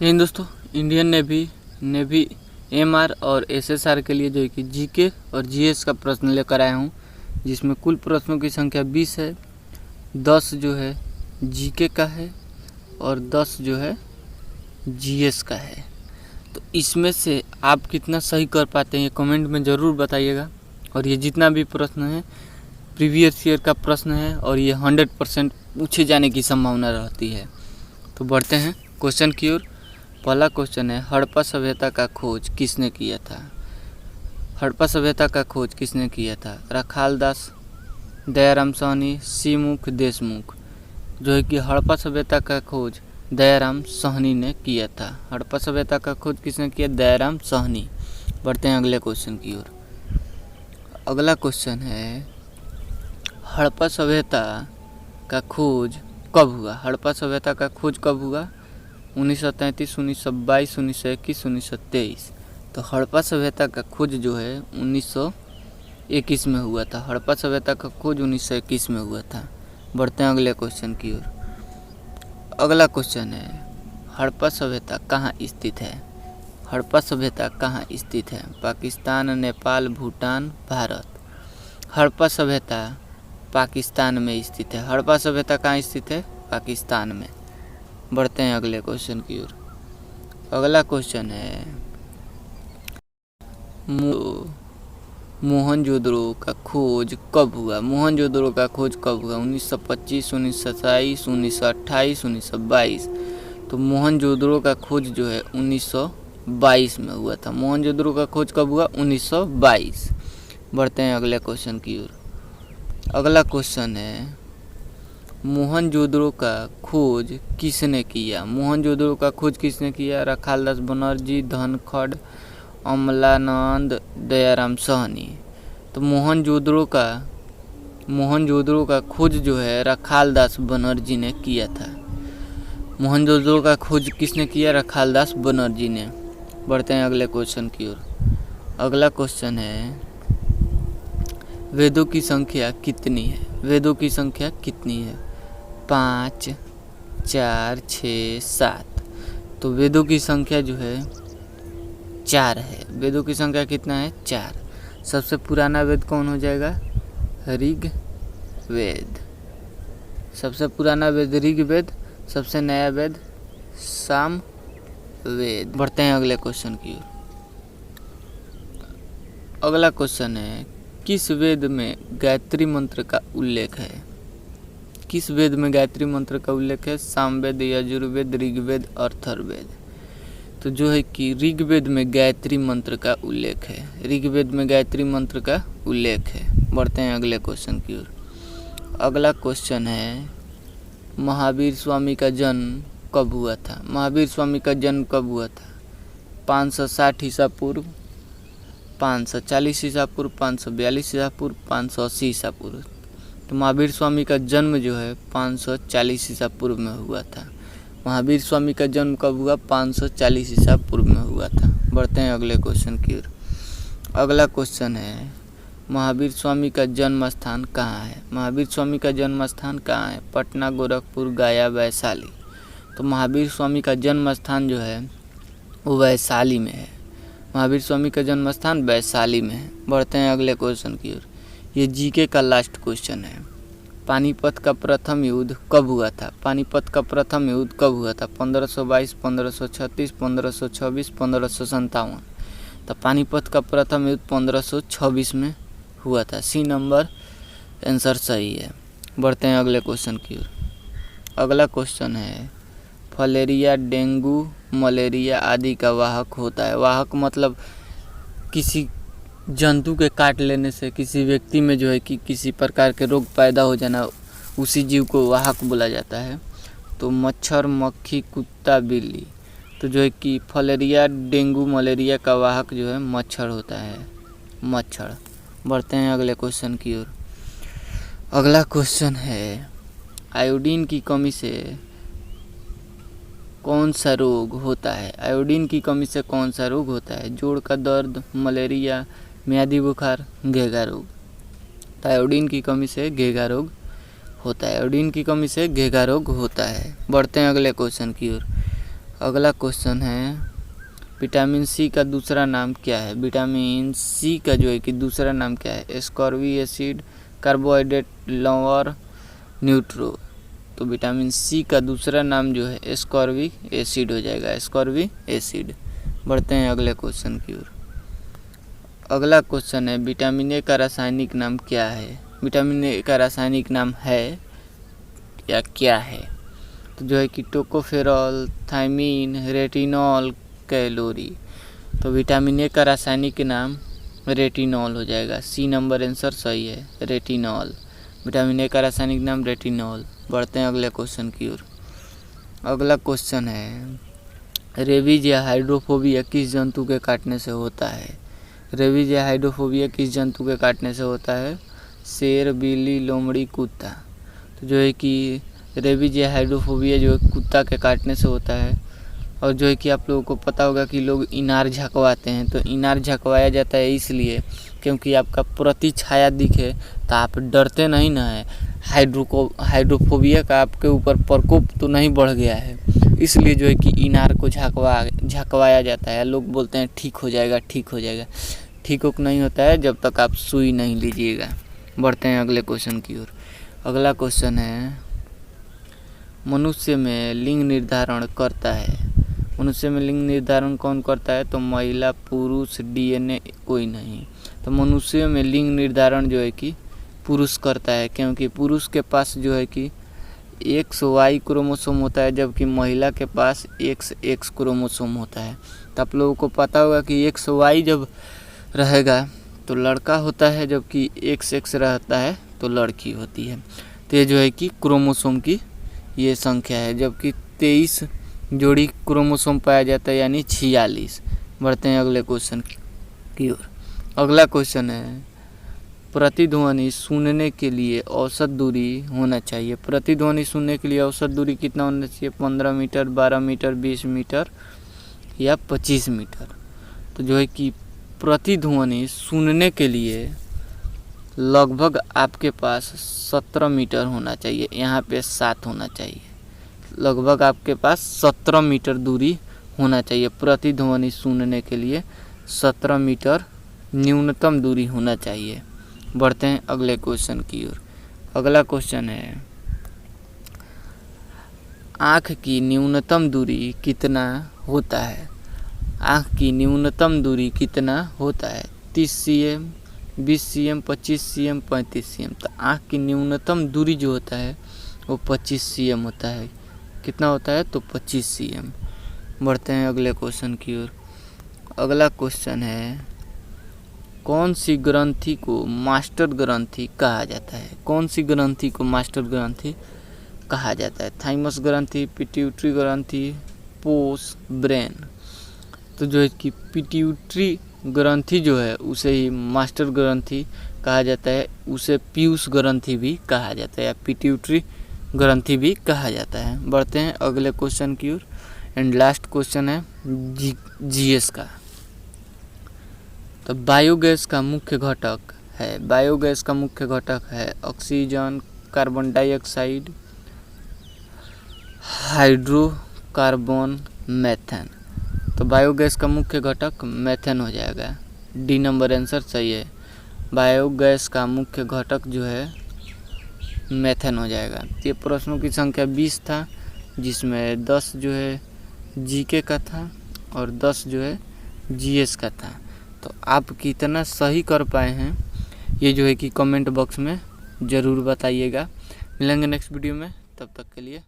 इन दोस्तों, Indian navy MR और SSR के लिए जो है कि जीके और जीएस का प्रश्न लेकर आया हूँ, जिसमें कुल प्रश्नों की संख्या 20 है। 10 जो है जीके का है और 10 जो है जीएस का है। तो इसमें से आप कितना सही कर पाते हैं ये कमेंट में ज़रूर बताइएगा। और ये जितना भी प्रश्न है प्रीवियस ईयर का प्रश्न है और ये 100% पूछे जाने की संभावना रहती है। तो बढ़ते हैं क्वेश्चन की ओर। पहला क्वेश्चन है, हड़प्पा सभ्यता का खोज किसने किया था? हड़प्पा सभ्यता का खोज किसने किया था? रखाल दास, दयाराम साहनी, सीमुख, देशमुख। जो है कि हड़प्पा सभ्यता का खोज दयाराम साहनी ने किया था। हड़प्पा सभ्यता का खोज किसने किया? दयाराम साहनी। बढ़ते हैं अगले क्वेश्चन की ओर। अगला क्वेश्चन है, हड़प्पा सभ्यता का खोज कब हुआ? हड़प्पा सभ्यता का खोज कब हुआ? 1933, 1922, 1921, 1923। तो हड़प्पा सभ्यता का खोज जो है 1921 में हुआ था। हड़प्पा सभ्यता का खोज 1921 में हुआ था। बढ़ते हैं अगले क्वेश्चन की ओर। अगला क्वेश्चन है, हड़प्पा सभ्यता कहाँ स्थित है? हड़प्पा सभ्यता कहाँ स्थित है? पाकिस्तान, नेपाल, भूटान, भारत। हड़प्पा सभ्यता पाकिस्तान में स्थित है। हड़प्पा सभ्यता कहाँ स्थित है? पाकिस्तान में। बढ़ते हैं अगले क्वेश्चन की ओर। अगला क्वेश्चन है, मोहनजोदड़ो का खोज कब हुआ? मोहनजोदड़ो का खोज कब हुआ? 1925, 1927, 1928, 1922। तो मोहनजोदड़ो का खोज जो है 1922 में हुआ था। मोहनजोदड़ो का खोज कब हुआ? 1922। बढ़ते हैं अगले क्वेश्चन की ओर। अगला क्वेश्चन है, मोहनजोदड़ो का खोज किसने किया? मोहनजोदड़ो का खोज किसने किया? रखालदास बनर्जी, धनखड़, अमलानंद, दयाराम साहनी। तो मोहनजोदड़ो का खोज जो है रखालदास बनर्जी ने किया था। मोहनजोदड़ो का खोज किसने किया? रखालदास बनर्जी ने। बढ़ते हैं अगले क्वेश्चन की ओर। अगला क्वेश्चन है, वेदों की संख्या कितनी है? वेदों की संख्या कितनी है? 5, 4, 6, 7। तो वेदों की संख्या जो है 4 है। वेदों की संख्या कितना है? 4। सबसे पुराना वेद कौन हो जाएगा? ऋग वेद। सबसे पुराना वेद ऋग वेद, सबसे नया वेद साम वेद। बढ़ते हैं अगले क्वेश्चन की ओर। अगला क्वेश्चन है, किस वेद में गायत्री मंत्र का उल्लेख है? किस वेद में गायत्री मंत्र का उल्लेख है? सामवेद, यजुर्वेद, ऋग्वेद, अथर्ववेद। तो जो है कि ऋग्वेद में गायत्री मंत्र का उल्लेख है। ऋग्वेद में गायत्री मंत्र का उल्लेख है। बढ़ते हैं अगले क्वेश्चन की ओर। अगला क्वेश्चन है, महावीर स्वामी का जन्म कब हुआ था? महावीर स्वामी का जन्म कब हुआ था? 560 ईसा पूर्व, 540 ईसा पूर्व, 542 ईसा पूर्व, 580 ईसा पूर्व। तो महावीर स्वामी का जन्म जो है 540 ईसा पूर्व में हुआ था। महावीर स्वामी का जन्म कब हुआ? 540 ईसा पूर्व में हुआ था। बढ़ते हैं अगले क्वेश्चन की ओर। अगला क्वेश्चन है, महावीर स्वामी का जन्म स्थान कहाँ है? महावीर स्वामी का जन्म स्थान कहाँ है? पटना, गोरखपुर, गया, वैशाली। तो महावीर स्वामी का जन्म स्थान जो है वो वैशाली में है। महावीर स्वामी का जन्म स्थान वैशाली में है। बढ़ते हैं अगले क्वेश्चन की ओर। ये जीके का लास्ट क्वेश्चन है, पानीपत का प्रथम युद्ध कब हुआ था? पानीपत का प्रथम युद्ध कब हुआ था? 1522, 1536, 1526, 1557। तो पानीपत का प्रथम युद्ध 1526 में हुआ था। सी नंबर आंसर सही है। बढ़ते हैं अगले क्वेश्चन की ओर। अगला क्वेश्चन है, फलेरिया डेंगू मलेरिया आदि का वाहक होता है। वाहक मतलब किसी जंतु के काट लेने से किसी व्यक्ति में जो है कि किसी प्रकार के रोग पैदा हो जाना, उसी जीव को वाहक बोला जाता है। तो मच्छर, मक्खी, कुत्ता, बिल्ली। तो जो है कि फलेरिया डेंगू मलेरिया का वाहक जो है मच्छर होता है, मच्छर। बढ़ते हैं अगले क्वेश्चन की ओर। अगला क्वेश्चन है, आयोडीन की कमी से कौन सा रोग होता है? आयोडीन की कमी से कौन सा रोग होता है? जोड़ का दर्द, मलेरिया, मियादी बुखार, घेगा रोग। तो आयोडीन की कमी से घेगा रोग होता है। आयोडीन की कमी से घेगा रोग होता है। बढ़ते हैं अगले क्वेश्चन की ओर। अगला क्वेश्चन है विटामिन सी का दूसरा नाम क्या है। विटामिन सी का जो है कि दूसरा नाम क्या है। एस्कॉर्बिक एसिड, कार्बोहाइड्रेट, लवण, न्यूट्रो। तो विटामिन सी का दूसरा नाम जो है एस्कॉर्बिक एसिड हो जाएगा, एस्कॉर्बिक एसिड। बढ़ते हैं अगले क्वेश्चन की ओर। अगला क्वेश्चन है विटामिन ए का रासायनिक नाम क्या है। विटामिन ए का रासायनिक नाम है या क्या है। तो जो है कि टोकोफेरॉल, थायमीन, रेटिनॉल, कैलोरी। तो विटामिन ए का रासायनिक नाम रेटिनॉल हो जाएगा। सी नंबर आंसर सही है, रेटिनॉल। विटामिन ए का रासायनिक नाम रेटिनॉल। बढ़ते हैं अगले क्वेश्चन की ओर। अगला क्वेश्चन है रेबीज या हाइड्रोफोबिया किस जंतु के काटने से होता है। रेबीज या हाइड्रोफोबिया किस जंतु के काटने से होता है। शेर, बिल्ली, लोमड़ी, कुत्ता। तो जो है कि रेबीज या हाइड्रोफोबिया जो है कुत्ता के काटने से होता है। और जो है कि आप लोगों को पता होगा कि लोग इनार झकवाते हैं। तो इनार झकवाया जाता है इसलिए क्योंकि आपका प्रति छाया दिखे तो आप डरते नहीं ना है। हाइड्रोफोबिया का आपके ऊपर प्रकोप तो नहीं बढ़ गया है, इसलिए जो है कि इनार को झकवाया जाता है। लोग बोलते हैं ठीक हो जाएगा, ठीक हो जाएगा। ठीक हो नहीं होता है जब तक आप सुई नहीं लीजिएगा। बढ़ते हैं अगले क्वेश्चन की ओर। अगला क्वेश्चन है मनुष्य में लिंग निर्धारण करता है। मनुष्य में लिंग निर्धारण कौन करता है। तो महिला, पुरुष, डीएनए कोई नहीं। तो मनुष्य में लिंग निर्धारण जो है कि पुरुष करता है, क्योंकि पुरुष के पास जो है कि XY क्रोमोसोम होता है, जबकि महिला के पास XX क्रोमोसोम होता है। तो आप लोगों को पता होगा कि XY जब रहेगा तो लड़का होता है, जबकि XX रहता है तो लड़की होती है। तो ये जो है कि क्रोमोसोम की ये संख्या है, जबकि 23 जोड़ी क्रोमोसोम पाया जाता है, यानी 46। बढ़ते हैं अगले क्वेश्चन की ओर। अगला क्वेश्चन है प्रतिध्वनि सुनने के लिए औसत दूरी होना चाहिए। प्रतिध्वनि सुनने के लिए औसत दूरी कितना होना चाहिए। 15 मीटर, 12 मीटर, 20 मीटर या 25 मीटर। तो जो है कि प्रतिध्वनि सुनने के लिए लगभग आपके पास 17 मीटर होना चाहिए। यहाँ पे 7 होना चाहिए। लगभग आपके पास 17 मीटर दूरी होना चाहिए। प्रतिध्वनि सुनने के लिए 17 मीटर न्यूनतम दूरी होना चाहिए। बढ़ते हैं अगले क्वेश्चन की ओर। अगला क्वेश्चन है आँख की न्यूनतम दूरी कितना होता है। आँख की न्यूनतम दूरी कितना होता है। 30 cm, 20 cm, 25 cm, 35 cm। तो आँख की न्यूनतम दूरी जो होता है वो 25 cm होता है। कितना होता है तो 25 cm। बढ़ते हैं अगले क्वेश्चन की ओर। अगला क्वेश्चन है कौन सी ग्रंथि को मास्टर ग्रंथि कहा जाता है। कौन सी ग्रंथि को मास्टर ग्रंथि कहा जाता है। थाइमस ग्रंथि, पिट्यूटरी ग्रंथि, पोस, ब्रेन। तो जो है कि पिट्यूटरी ग्रंथि जो है उसे ही मास्टर ग्रंथि कहा जाता है। उसे पीयूष ग्रंथि भी कहा जाता है या पिट्यूटरी ग्रंथि भी कहा जाता है। बढ़ते हैं अगले क्वेश्चन की ओर। एंड लास्ट क्वेश्चन है जीएस का। तो बायोगैस का मुख्य घटक है। बायोगैस का मुख्य घटक है oxygen, carbon dioxide, hydrocarbon, methane. तो बायोगैस का मुख्य घटक मेथेन हो जाएगा। डी नंबर आंसर सही है। बायोगैस का मुख्य घटक जो है मेथेन हो जाएगा। ये प्रश्नों की संख्या 20 था, जिसमें 10 जो है जीके का था और 10 जो है जीएस का था। तो आप कितना सही कर पाए हैं ये जो है कि कमेंट बॉक्स में ज़रूर बताइएगा। मिलेंगे नेक्स्ट वीडियो में, तब तक के लिए